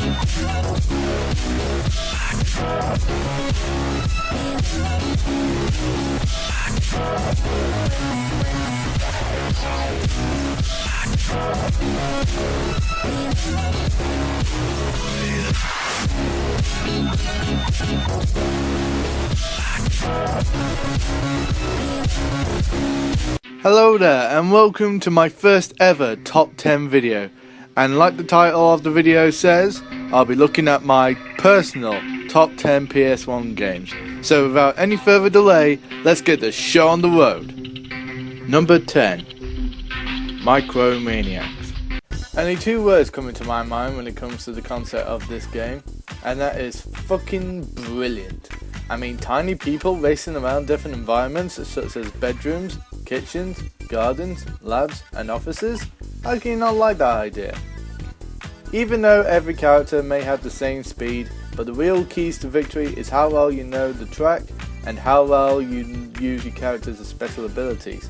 Hello there and welcome to my first ever top 10 video, and like the title of the video says, I'll be looking at my personal top 10 PS1 games. So without any further delay, let's get the show on the road. Number 10. Micromaniacs. Only two words come into my mind when it comes to the concept of this game, and that is fucking brilliant. I mean, tiny people racing around different environments such as bedrooms, kitchens, gardens, labs and offices? How can you not like that idea? Even though every character may have the same speed, but the real keys to victory is how well you know the track and how well you use your character's special abilities.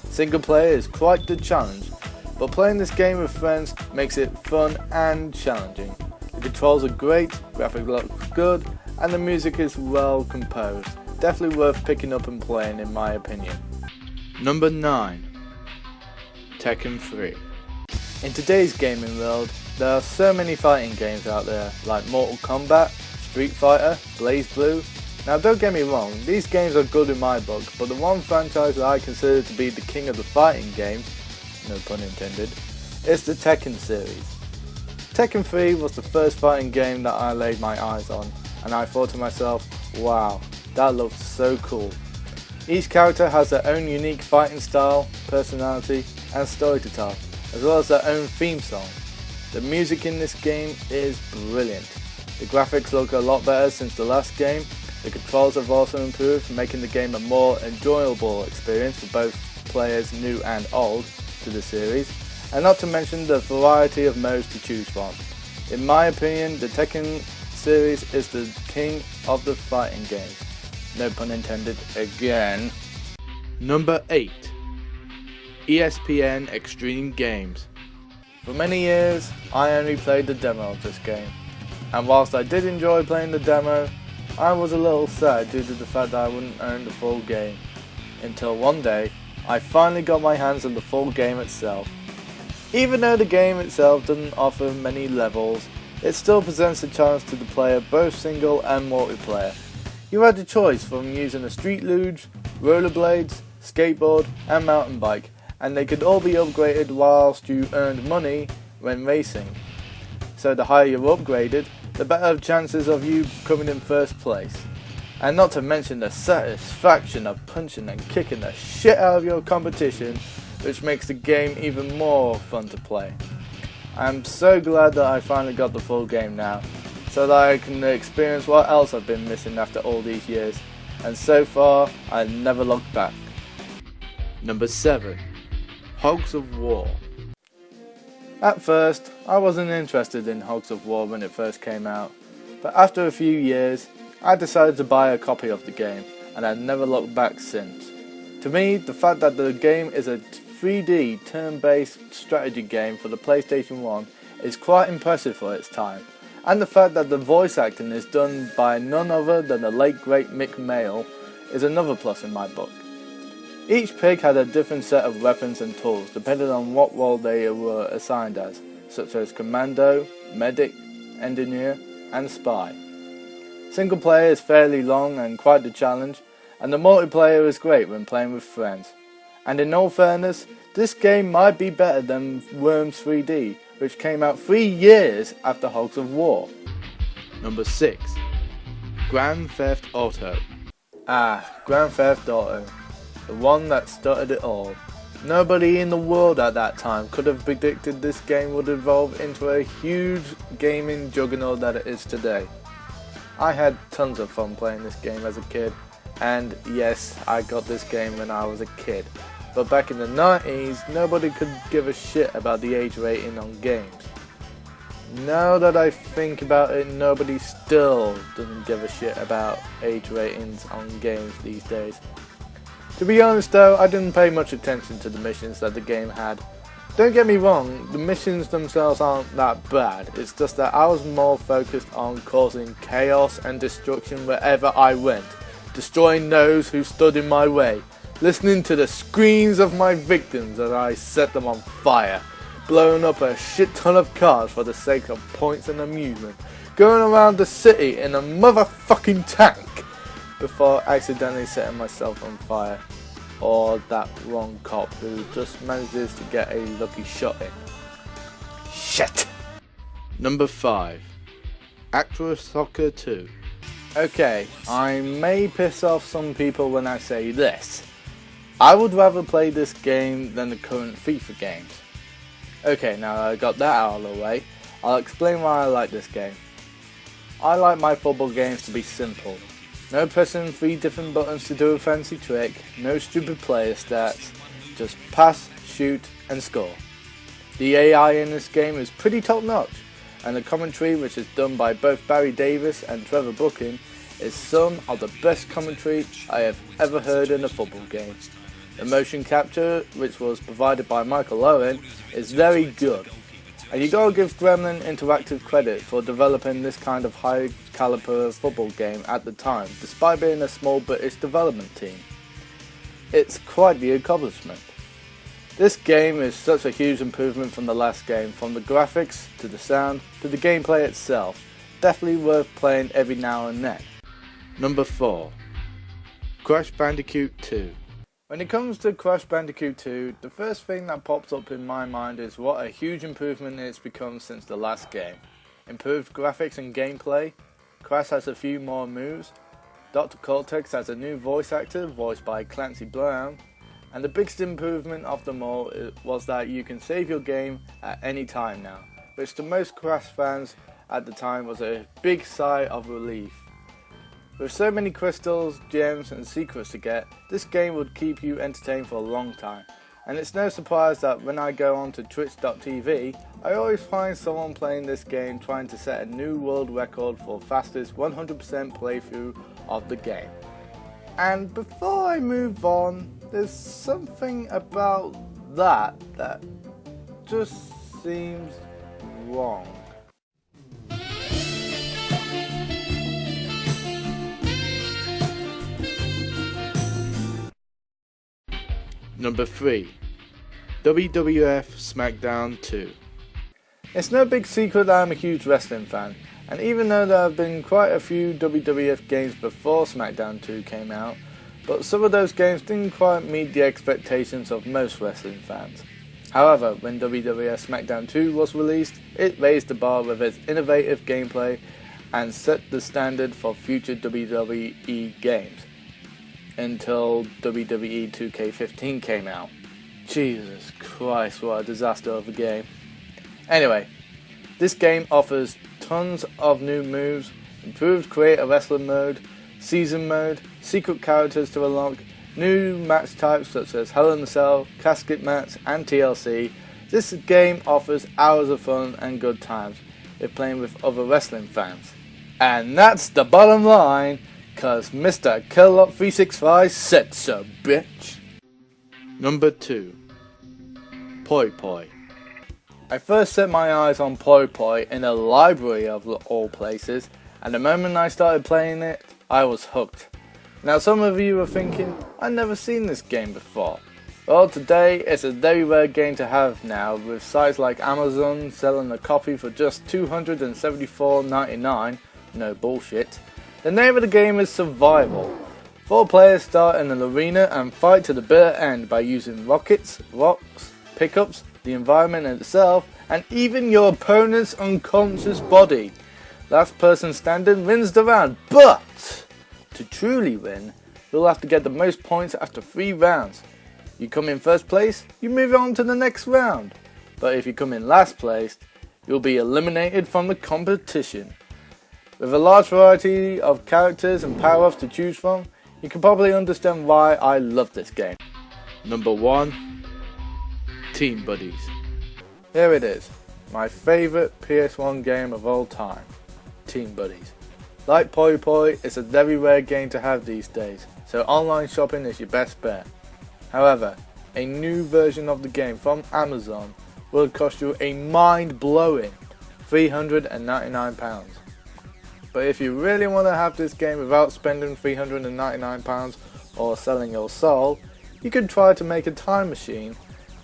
Single player is quite the challenge, but playing this game with friends makes it fun and challenging. The controls are great, graphics look good, and the music is well composed. Definitely worth picking up and playing in my opinion. Number 9. Tekken 3. In today's gaming world, there are so many fighting games out there like Mortal Kombat, Street Fighter, BlazBlue. Now don't get me wrong, these games are good in my book, but the one franchise that I consider to be the king of the fighting games, no pun intended, is the Tekken series. Tekken 3 was the first fighting game that I laid my eyes on, and I thought to myself, wow, that looks so cool. Each character has their own unique fighting style, personality and story to tell, as well as their own theme song. The music in this game is brilliant. The graphics look a lot better since the last game. The controls have also improved, making the game a more enjoyable experience for both players new and old to the series, and not to mention the variety of modes to choose from. In my opinion, the Tekken series is the king of the fighting games. No pun intended again. Number 8. ESPN Extreme Games. For many years, I only played the demo of this game, and whilst I did enjoy playing the demo, I was a little sad due to the fact that I wouldn't own the full game, until one day, I finally got my hands on the full game itself. Even though the game itself doesn't offer many levels, it still presents a challenge to the player, both single and multiplayer. You had the choice from using a street luge, rollerblades, skateboard and mountain bike, and they could all be upgraded whilst you earned money when racing. So the higher you're upgraded, the better chances of you coming in first place. And not to mention the satisfaction of punching and kicking the shit out of your competition, which makes the game even more fun to play. I'm so glad that I finally got the full game now, so that I can experience what else I've been missing after all these years, and so far I never looked back. Number 7. Hogs of War. At first, I wasn't interested in Hogs of War when it first came out, but after a few years, I decided to buy a copy of the game, and I've never looked back since. To me, the fact that the game is a 3D turn-based strategy game for the PlayStation 1 is quite impressive for its time, and the fact that the voice acting is done by none other than the late great Mick Mayle is another plus in my book. Each pig had a different set of weapons and tools depending on what role they were assigned as, such as Commando, Medic, Engineer and Spy. Single player is fairly long and quite the challenge, and the multiplayer is great when playing with friends. And in all fairness, this game might be better than Worms 3D, which came out 3 years after Hogs of War. Number 6. Grand Theft Auto. Grand Theft Auto. The one that started it all. Nobody in the world at that time could have predicted this game would evolve into a huge gaming juggernaut that it is today. I had tons of fun playing this game as a kid, and yes, I got this game when I was a kid. But back in the 90s, nobody could give a shit about the age rating on games. Now that I think about it, nobody still doesn't give a shit about age ratings on games these days. To be honest though, I didn't pay much attention to the missions that the game had, Don't get me wrong, the missions themselves aren't that bad, it's just that I was more focused on causing chaos and destruction wherever I went, destroying those who stood in my way, listening to the screams of my victims as I set them on fire, blowing up a shit ton of cars for the sake of points and amusement, going around the city in a motherfucking tank before accidentally setting myself on fire, or that wrong cop who just manages to get a lucky shot in. Shit! Number 5. Acro Soccer 2. Okay, I may piss off some people when I say this. I would rather play this game than the current FIFA games. Okay, now that I got that out of the way, I'll explain why I like this game. I like my football games to be simple. No pressing 3 different buttons to do a fancy trick, no stupid player stats, just pass, shoot and score. The AI in this game is pretty top notch, and the commentary, which is done by both Barry Davis and Trevor Brooking, is some of the best commentary I have ever heard in a football game. The motion capture, which was provided by Michael Owen, is very good. And you gotta give Gremlin Interactive credit for developing this kind of high caliber football game at the time, despite being a small British development team. It's quite the accomplishment. This game is such a huge improvement from the last game, from the graphics, to the sound, to the gameplay itself. Definitely worth playing every now and then. Number 4. Crash Bandicoot 2. When it comes to Crash Bandicoot 2, the first thing that pops up in my mind is what a huge improvement it's become since the last game. Improved graphics and gameplay, Crash has a few more moves, Dr. Cortex has a new voice actor voiced by Clancy Brown, and the biggest improvement of them all was that you can save your game at any time now, which to most Crash fans at the time was a big sigh of relief. With so many crystals, gems and secrets to get, this game would keep you entertained for a long time. And it's no surprise that when I go on to twitch.tv, I always find someone playing this game trying to set a new world record for fastest 100% playthrough of the game. And before I move on, there's something about that just seems wrong. Number 3. WWF Smackdown 2. It's no big secret that I'm a huge wrestling fan, and even though there have been quite a few WWF games before Smackdown 2 came out, but some of those games didn't quite meet the expectations of most wrestling fans. However, when WWF Smackdown 2 was released, it raised the bar with its innovative gameplay and set the standard for future WWE games. Until WWE 2K15 came out. Jesus Christ, what a disaster of a game. Anyway, this game offers tons of new moves, improved Create a Wrestler mode, season mode, secret characters to unlock, new match types such as Hell in a Cell, casket match and TLC. This game offers hours of fun and good times if playing with other wrestling fans. And that's the bottom line. Cause MrKillalot365's said so, bitch. Number 2. Poi Poi. I first set my eyes on Poi Poi in a library of all places, and the moment I started playing it, I was hooked. Now some of you are thinking, I've never seen this game before. Well, today it's a very rare game to have now, with sites like Amazon selling a copy for just $274.99, no bullshit. The name of the game is Survival. 4 players start in an arena and fight to the bitter end by using rockets, rocks, pickups, the environment itself, and even your opponent's unconscious body. Last person standing wins the round, but to truly win, you'll have to get the most points after 3 rounds. You come in first place, you move on to the next round. But if you come in last place, you'll be eliminated from the competition. With a large variety of characters and power-ups to choose from, you can probably understand why I love this game. Number 1. Team Buddies. Here it is, my favourite PS1 game of all time, Team Buddies. Like Poi Poi, it's a very rare game to have these days, so online shopping is your best bet. However, a new version of the game from Amazon will cost you a mind-blowing £399. But if you really want to have this game without spending £399 or selling your soul, you could try to make a time machine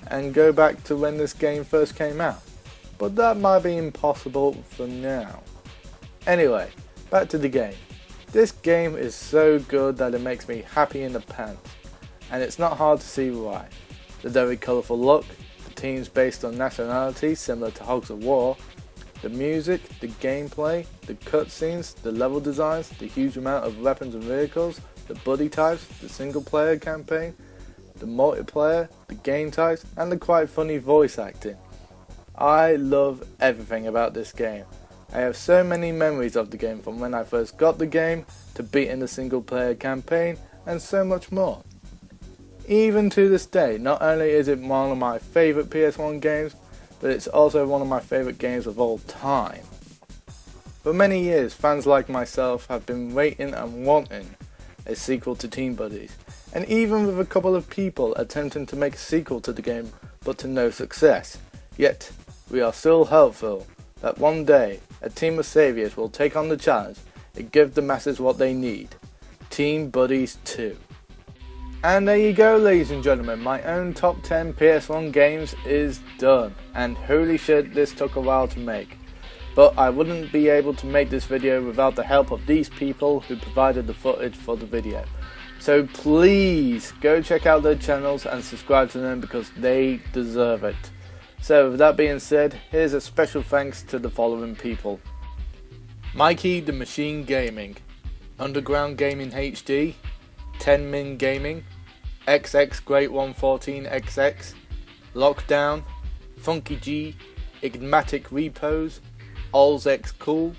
and go back to when this game first came out. But that might be impossible for now. Anyway, back to the game. This game is so good that it makes me happy in the pants, and it's not hard to see why. The very colourful look, the teams based on nationality similar to Hogs of War, the music, the gameplay, the cutscenes, the level designs, the huge amount of weapons and vehicles, the buddy types, the single player campaign, the multiplayer, the game types, and the quite funny voice acting. I love everything about this game. I have so many memories of the game from when I first got the game, to beating the single player campaign, and so much more. Even to this day, not only is it one of my favourite PS1 games, but it's also one of my favourite games of all time. For many years, fans like myself have been waiting and wanting a sequel to Team Buddies, and even with a couple of people attempting to make a sequel to the game, but to no success. Yet, we are still hopeful that one day a team of saviours will take on the challenge and give the masses what they need. Team Buddies 2. And there you go, ladies and gentlemen, my own top 10 PS1 games is done, and holy shit, this took a while to make. But I wouldn't be able to make this video without the help of these people who provided the footage for the video. So please go check out their channels and subscribe to them because they deserve it. So with that being said, here's a special thanks to the following people: Mikey the Machine Gaming, Underground Gaming HD, 10min Gaming, XX Great 114XX, Lockdown, Funky G, Igmatic Repos, Allsx Cool,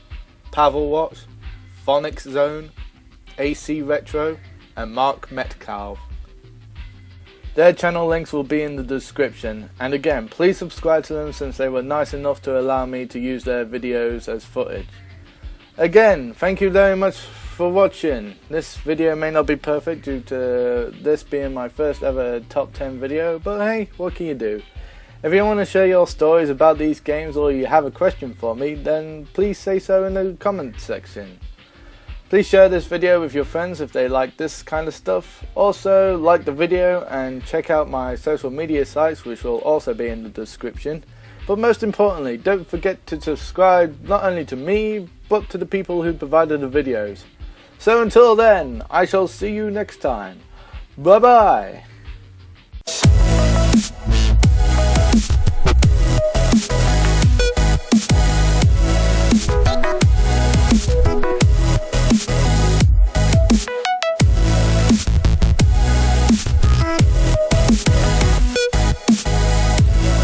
Pavel Watch, Phonics Zone, AC Retro, and Mark Metcalf. Their channel links will be in the description, and again, please subscribe to them since they were nice enough to allow me to use their videos as footage. Again, thank you very much for watching. This video may not be perfect due to this being my first ever top 10 video, but hey, what can you do? If you want to share your stories about these games or you have a question for me, then please say so in the comment section. Please share this video with your friends if they like this kind of stuff. Also, like the video and check out my social media sites, which will also be in the description. But most importantly, don't forget to subscribe not only to me, but to the people who provided the videos. So until then, I shall see you next time. Bye bye!